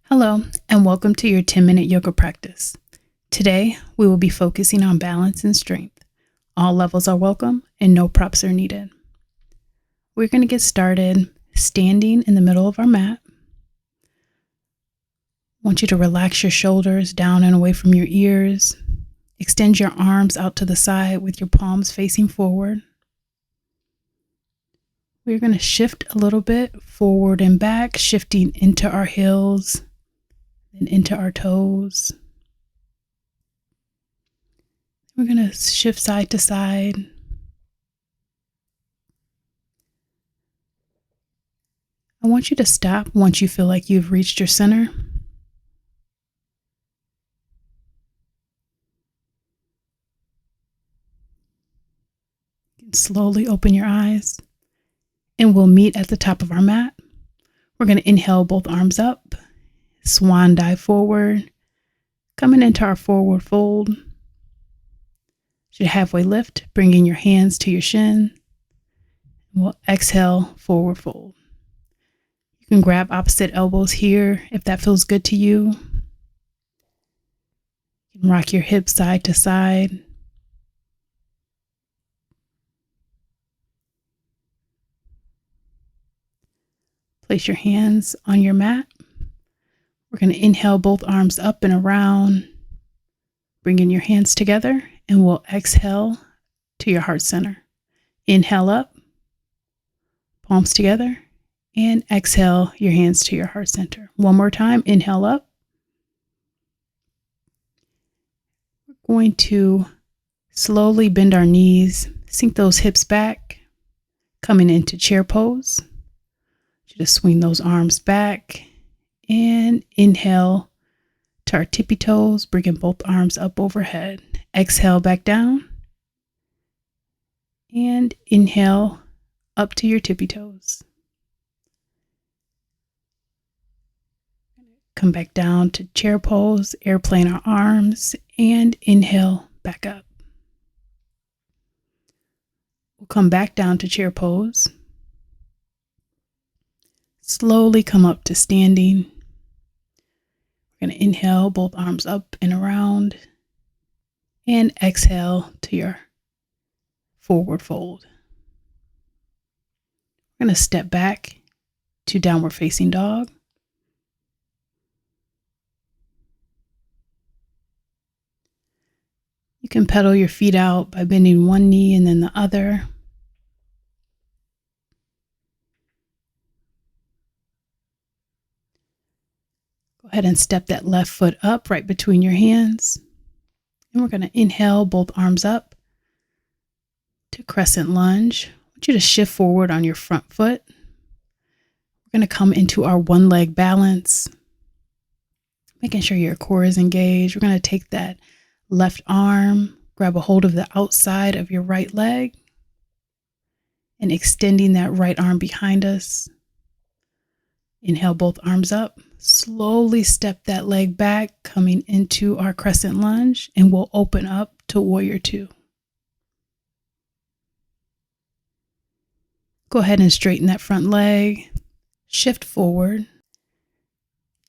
Hello, and welcome to your 10-minute yoga practice. Today, we will be focusing on balance and strength. All levels are welcome and no props are needed. We're going to get started standing in the middle of our mat. I want you to relax your shoulders down and away from your ears. Extend your arms out to the side with your palms facing forward. We're going to shift a little bit forward and back, shifting into our heels and into our toes. We're going to shift side to side. I want you to stop once you feel like you've reached your center. You can slowly open your eyes, and we'll meet at the top of our mat. We're going to inhale both arms up, swan dive forward, coming into our forward fold. Should halfway lift, bringing your hands to your shin. We'll exhale, forward fold. You can grab opposite elbows here if that feels good to you. You can rock your hips side to side. Place your hands on your mat. We're going to inhale both arms up and around, bringing your hands together, and we'll exhale to your heart center. Inhale up, palms together, and exhale your hands to your heart center. One more time, inhale up. We're going to slowly bend our knees, sink those hips back, coming into chair pose. Just swing those arms back and inhale to our tippy toes, bringing both arms up overhead. Exhale back down and inhale up to your tippy toes. Come back down to chair pose, airplane our arms, and inhale back up. We'll come back down to chair pose. Slowly come up to standing. We're going to inhale both arms up and around, and exhale to your forward fold. We're going to step back to downward facing dog. You can pedal your feet out by bending one knee and then the other. Go ahead and step that left foot up right between your hands. And we're going to inhale both arms up to crescent lunge. I want you to shift forward on your front foot. We're going to come into our one leg balance, making sure your core is engaged. We're going to take that left arm, grab a hold of the outside of your right leg, and extending that right arm behind us. Inhale both arms up. Slowly step that leg back, coming into our crescent lunge, and we'll open up to warrior two. Go ahead and straighten that front leg. Shift forward.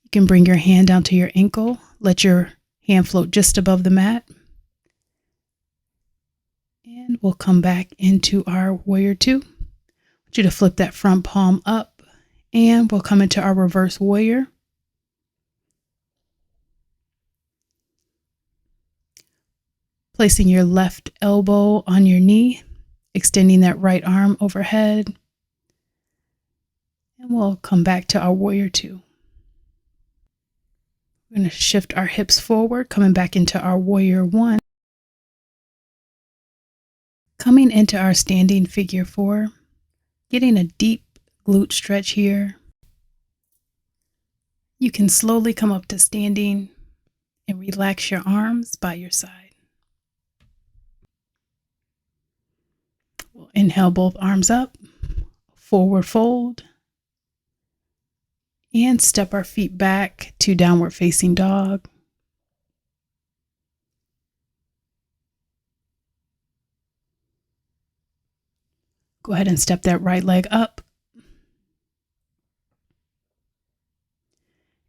You can bring your hand down to your ankle. Let your hand float just above the mat. And we'll come back into our warrior two. I want you to flip that front palm up, and we'll come into our reverse warrior. Placing your left elbow on your knee, extending that right arm overhead. And we'll come back to our warrior two. We're going to shift our hips forward, coming back into our warrior one. Coming into our standing figure four, getting a deep glute stretch here. You can slowly come up to standing and relax your arms by your side. We'll inhale both arms up, forward fold, and step our feet back to downward facing dog. Go ahead and step that right leg up.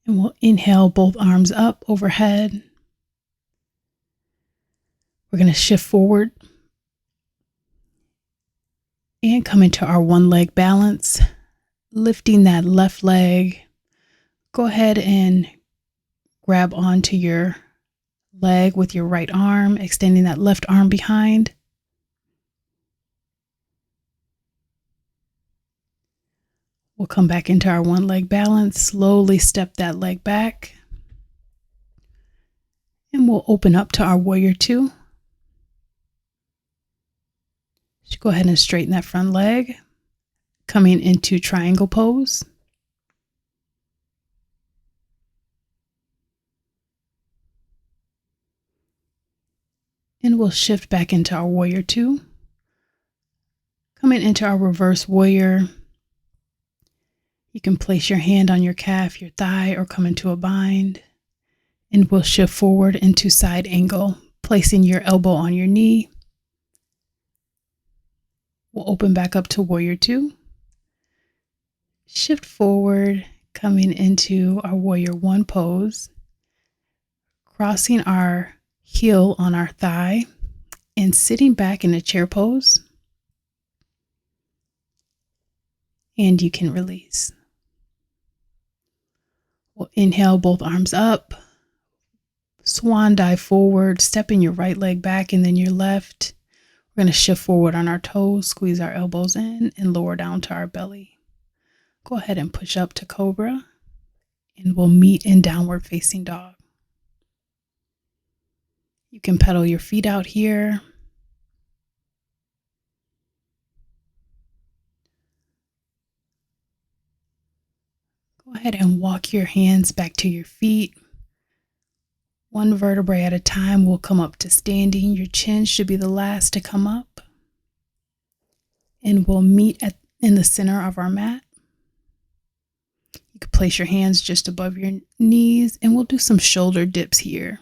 And we'll inhale both arms up overhead. We're going to shift forward and come into our one leg balance, lifting that left leg. Go ahead and grab onto your leg with your right arm, extending that left arm behind. We'll come back into our one leg balance, slowly step that leg back, and we'll open up to our warrior two. Just go ahead and straighten that front leg, coming into triangle pose. And we'll shift back into our warrior two. Coming into our reverse warrior, you can place your hand on your calf, your thigh, or come into a bind. And we'll shift forward into side angle, placing your elbow on your knee. We'll open back up to warrior two. Shift forward, coming into our warrior one pose, crossing our heel on our thigh and sitting back in a chair pose. And you can release. We'll inhale both arms up, swan dive forward, stepping your right leg back and then your left. We're going to shift forward on our toes, squeeze our elbows in and lower down to our belly. Go ahead and push up to cobra, and we'll meet in downward facing dog. You can pedal your feet out here. Go ahead and walk your hands back to your feet. One vertebrae at a time, we'll come up to standing. Your chin should be the last to come up. And we'll meet in the center of our mat. You can place your hands just above your knees, and we'll do some shoulder dips here.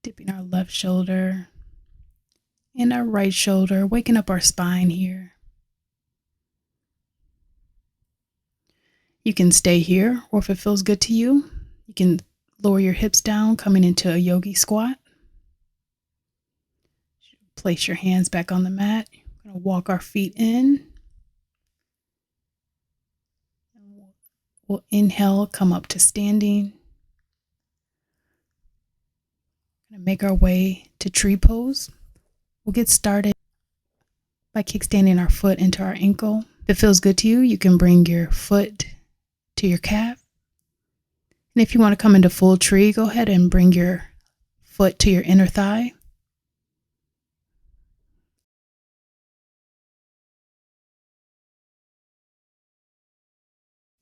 Dipping our left shoulder and our right shoulder, waking up our spine here. You can stay here, or if it feels good to you, you can lower your hips down, coming into a yogi squat. Place your hands back on the mat. We're going to walk our feet in. We'll inhale, come up to standing. We're going to make our way to tree pose. We'll get started by kickstanding our foot into our ankle. If it feels good to you, you can bring your foot to your calf. And if you want to come into full tree, go ahead and bring your foot to your inner thigh.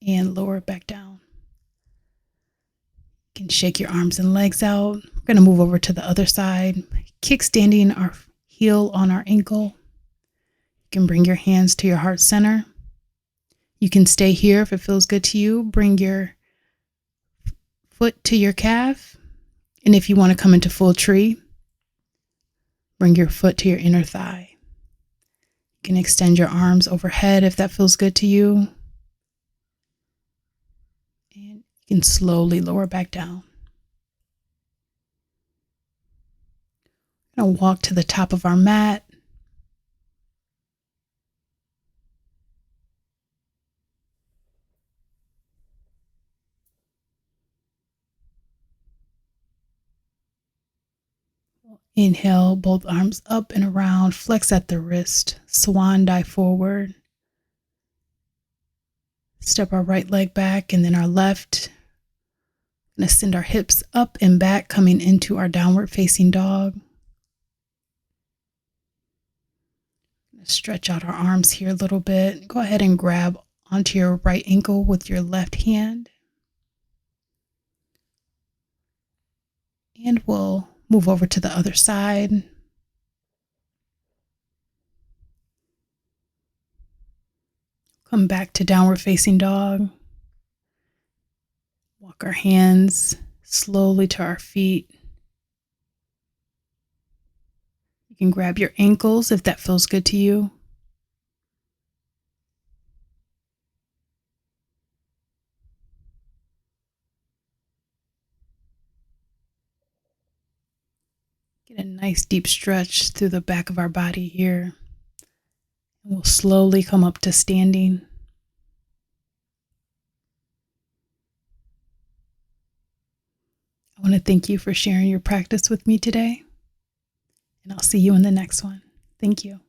And lower it back down. You can shake your arms and legs out. We're going to move over to the other side, kickstanding our heel on our ankle. You can bring your hands to your heart center. You can stay here if it feels good to you. Bring your foot to your calf. And if you want to come into full tree, bring your foot to your inner thigh. You can extend your arms overhead if that feels good to you. And you can slowly lower back down. I'm going to walk to the top of our mat. Inhale, both arms up and around, flex at the wrist, swan dive forward. Step our right leg back and then our left. Going to send our hips up and back, coming into our downward facing dog. Going to stretch out our arms here a little bit. Go ahead and grab onto your right ankle with your left hand. And we'll move over to the other side. Come back to downward facing dog. Walk our hands slowly to our feet. You can grab your ankles if that feels good to you. Get a nice deep stretch through the back of our body here. And we'll slowly come up to standing. I want to thank you for sharing your practice with me today, and I'll see you in the next one. Thank you.